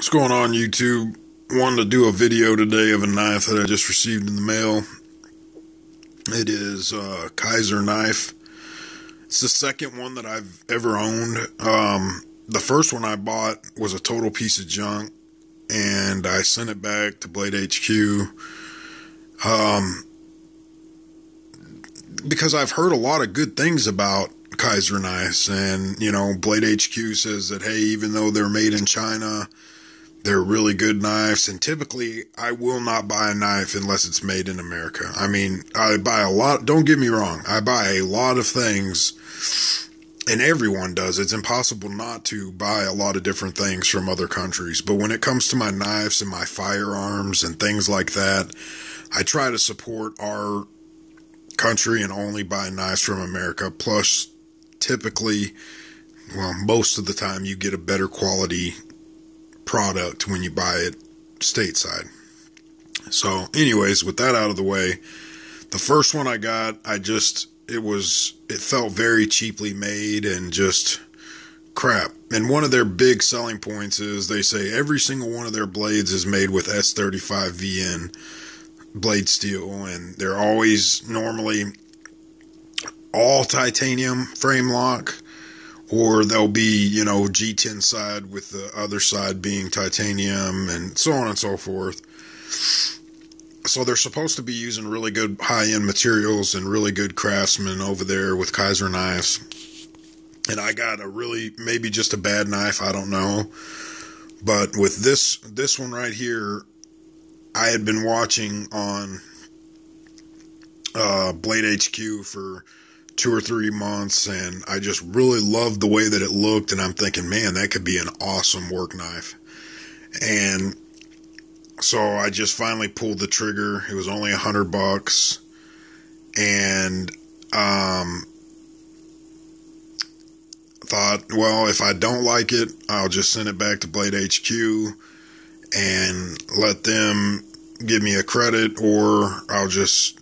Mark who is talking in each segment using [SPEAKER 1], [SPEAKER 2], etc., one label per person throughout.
[SPEAKER 1] What's going on, YouTube? Wanted to do a video today of a knife that I just received in the mail. It is a Kizer knife. It's the second one that I've ever owned. The first one I bought was a total piece of junk, and I sent it back to Blade HQ because I've heard a lot of good things about Kizer knives, and Blade HQ says that, hey, even though they're made in China, they're really good knives. And typically I will not buy a knife unless it's made in America. I mean, I buy a lot, don't get me wrong, I buy a lot of things, and everyone does. It's impossible not to buy a lot of different things from other countries. But when it comes to my knives and my firearms and things like that, I try to support our country and only buy knives from America. Plus, typically, well, most of the time, you get a better quality product when you buy it stateside. So anyways, with that out of the way, the first one I got, it felt very cheaply made and just crap. And one of their big selling points is they say every single one of their blades is made with S35VN blade steel, and they're always normally all titanium frame lock, or they'll be, G10 side with the other side being titanium, and so on and so forth. So they're supposed to be using really good high-end materials and really good craftsmen over there with Kizer knives. And I got maybe just a bad knife, I don't know. But with this one right here, I had been watching on Blade HQ for 2 or 3 months, and I just really loved the way that it looked, and I'm thinking, man, that could be an awesome work knife. And so I just finally pulled the trigger. It was only $100, and thought, well, if I don't like it, I'll just send it back to Blade HQ and let them give me a credit, or I'll just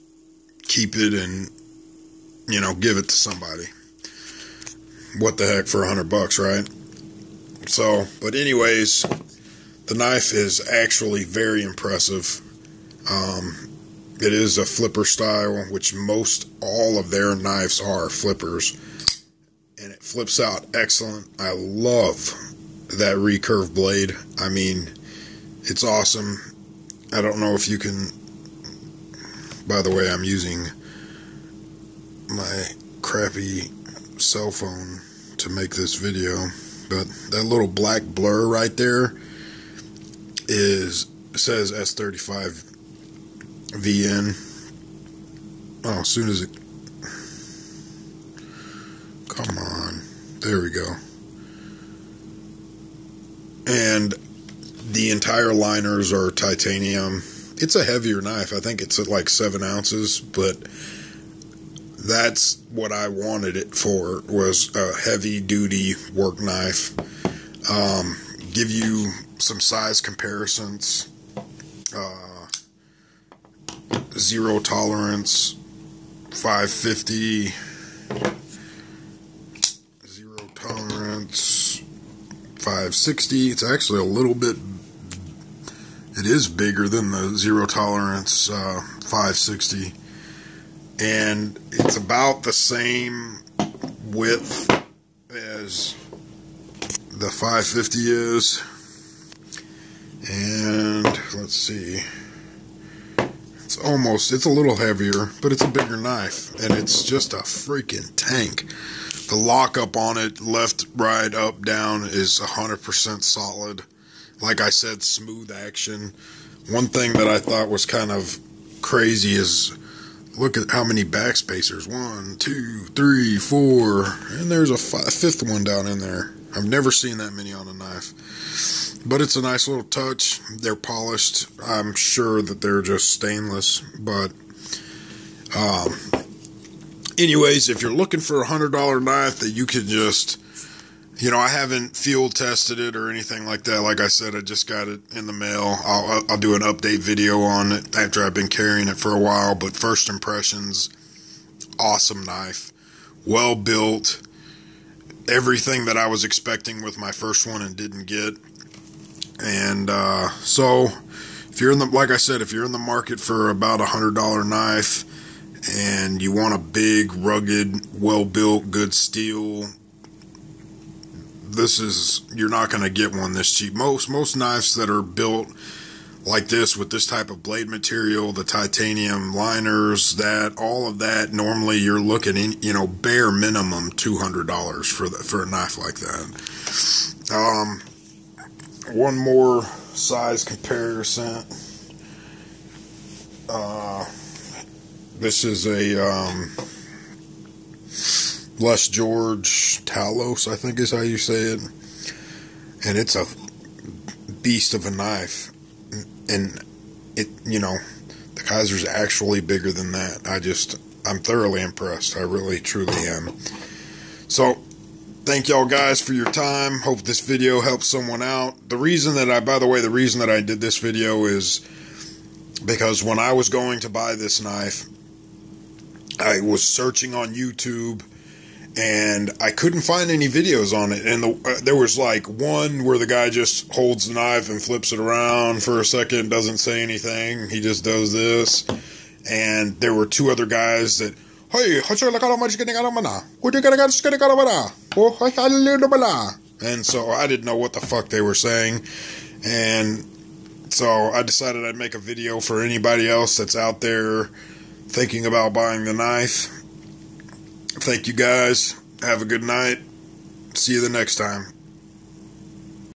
[SPEAKER 1] keep it and give it to somebody. What the heck, for $100, right? So, but anyways, the knife is actually very impressive. It is a flipper style, which all of their knives are flippers, and it flips out excellent. I love that recurve blade. I mean, it's awesome. I don't know if you can, by the way, I'm using my crappy cell phone to make this video, but that little black blur right there says S35VN. Oh, as soon as it, come on, there we go. And the entire liners are titanium. It's a heavier knife. I think it's at like 7 ounces, but that's what I wanted it for, was a heavy-duty work knife. Give you some size comparisons. Zero tolerance, 550. Zero tolerance, 560. It's actually a little bit, it is bigger than the zero tolerance 560. And it's about the same width as the 550 is. And let's see, it's a little heavier, but it's a bigger knife, and it's just a freaking tank. The lockup on it, left, right, up, down, is 100% solid. Like I said, smooth action. One thing that I thought was kind of crazy is, look at how many backspacers. 1, 2, 3, 4, and there's a fifth one down in there. I've never seen that many on a knife. But it's a nice little touch. They're polished. I'm sure that they're just stainless. But anyways, if you're looking for a $100 knife that you could just, I haven't field tested it or anything like that. Like I said, I just got it in the mail. I'll do an update video on it after I've been carrying it for a while. But first impressions, awesome knife. Well built. Everything that I was expecting with my first one and didn't get. And so if you're in the, like I said, if you're in the market for about $100 knife and you want a big, rugged, well-built, good steel, you're not going to get one this cheap. Most knives that are built like this with this type of blade material, the titanium liners, all of that, normally you're looking in, bare minimum $200 for a knife like that. One more size comparison. This is a Les George Talos, I think is how you say it, and it's a beast of a knife. And it, the Kizer's actually bigger than that. I'm thoroughly impressed. I really, truly am. So, thank y'all guys for your time. Hope this video helps someone out. The reason that I did this video is because when I was going to buy this knife, I was searching on YouTube, and I couldn't find any videos on it. And there was like one where the guy just holds the knife and flips it around for a second, doesn't say anything. He just does this. And there were two other guys that, and so I didn't know what the fuck they were saying. And so I decided I'd make a video for anybody else that's out there thinking about buying the knife. Thank you guys. Have a good night. See you the next time.